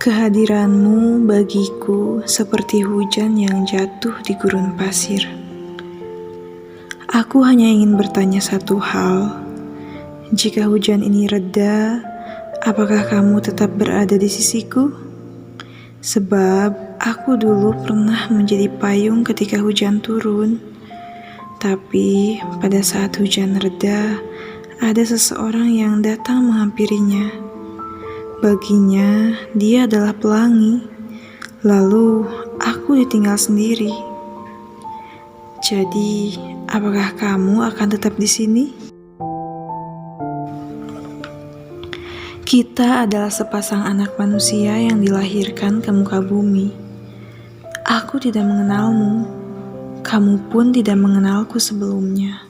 Kehadiranmu bagiku seperti hujan yang jatuh di gurun pasir. Aku hanya ingin bertanya satu hal. Jika hujan ini reda, apakah kamu tetap berada di sisiku? Sebab aku dulu pernah menjadi payung ketika hujan turun. Tapi pada saat hujan reda, ada seseorang yang datang menghampirinya. Baginya, dia adalah pelangi. Lalu, aku ditinggal sendiri. Jadi, apakah kamu akan tetap di sini? Kita adalah sepasang anak manusia yang dilahirkan ke muka bumi. Aku tidak mengenalmu. Kamu pun tidak mengenalku sebelumnya.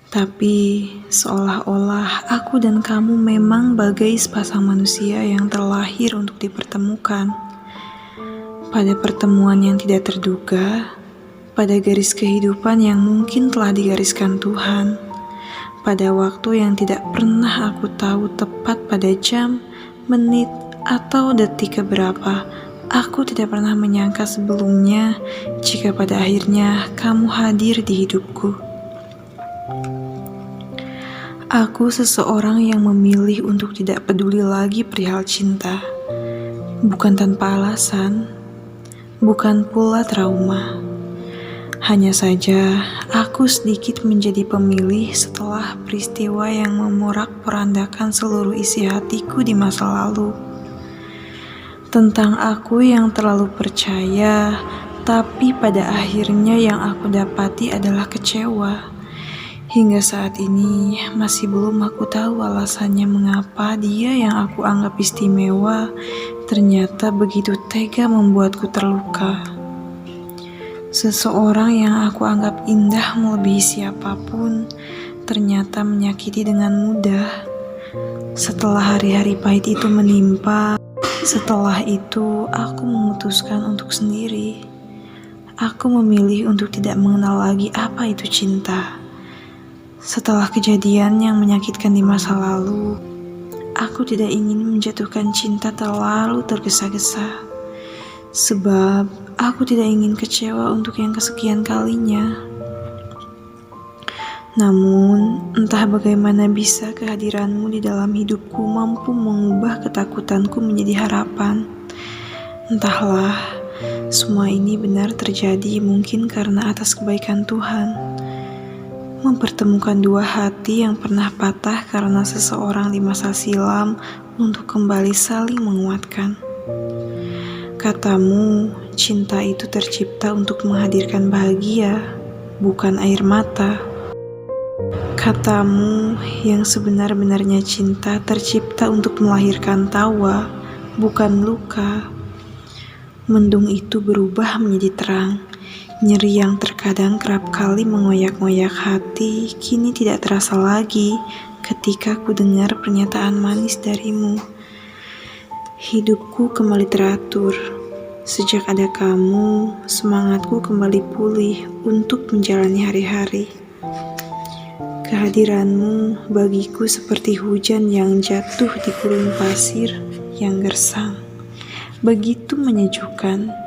Tapi seolah-olah aku dan kamu memang bagai sepasang manusia yang terlahir untuk dipertemukan. Pada pertemuan yang tidak terduga, pada garis kehidupan yang mungkin telah digariskan Tuhan, pada waktu yang tidak pernah aku tahu tepat pada jam, menit, atau detik keberapa, aku tidak pernah menyangka sebelumnya jika pada akhirnya kamu hadir di hidupku. Aku seseorang yang memilih untuk tidak peduli lagi perihal cinta. Bukan tanpa alasan, bukan pula trauma. Hanya saja, aku sedikit menjadi pemilih setelah peristiwa yang memorak-porandakan seluruh isi hatiku di masa lalu. Tentang aku yang terlalu percaya, tapi pada akhirnya yang aku dapati adalah kecewa. Hingga saat ini masih belum aku tahu alasannya mengapa dia yang aku anggap istimewa ternyata begitu tega membuatku terluka. Seseorang yang aku anggap indah melebihi siapapun ternyata menyakiti dengan mudah. Setelah hari-hari pahit itu menimpa, setelah itu aku memutuskan untuk sendiri. Aku memilih untuk tidak mengenal lagi apa itu cinta. Setelah kejadian yang menyakitkan di masa lalu, aku tidak ingin menjatuhkan cinta terlalu tergesa-gesa. Sebab aku tidak ingin kecewa untuk yang kesekian kalinya. Namun, entah bagaimana bisa kehadiranmu di dalam hidupku mampu mengubah ketakutanku menjadi harapan. Entahlah, semua ini benar terjadi mungkin karena atas kebaikan Tuhan. Mempertemukan dua hati yang pernah patah karena seseorang di masa silam untuk kembali saling menguatkan. Katamu, cinta itu tercipta untuk menghadirkan bahagia, bukan air mata. Katamu, yang sebenar-benarnya cinta tercipta untuk melahirkan tawa, bukan luka. Mendung itu berubah menjadi terang. Nyeri yang terkadang kerap kali mengoyak-ngoyak hati, kini tidak terasa lagi ketika ku dengar pernyataan manis darimu. Hidupku kembali teratur. Sejak ada kamu, semangatku kembali pulih untuk menjalani hari-hari. Kehadiranmu bagiku seperti hujan yang jatuh di gurun pasir yang gersang. Begitu menyejukkan.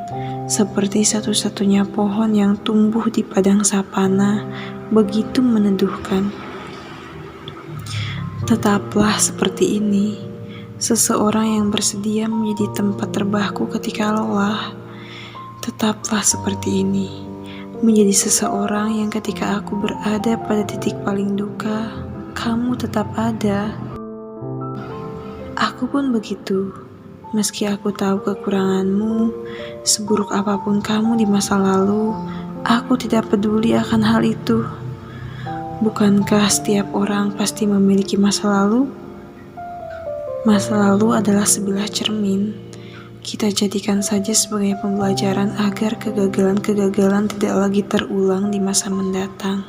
Seperti satu-satunya pohon yang tumbuh di padang sapana, begitu meneduhkan. Tetaplah seperti ini, seseorang yang bersedia menjadi tempat terbahku ketika lelah. Tetaplah seperti ini, menjadi seseorang yang ketika aku berada pada titik paling duka, kamu tetap ada. Aku pun begitu. Meski aku tahu kekuranganmu, seburuk apapun kamu di masa lalu, aku tidak peduli akan hal itu. Bukankah setiap orang pasti memiliki masa lalu? Masa lalu adalah sebilah cermin. Kita jadikan saja sebagai pembelajaran agar kegagalan-kegagalan tidak lagi terulang di masa mendatang.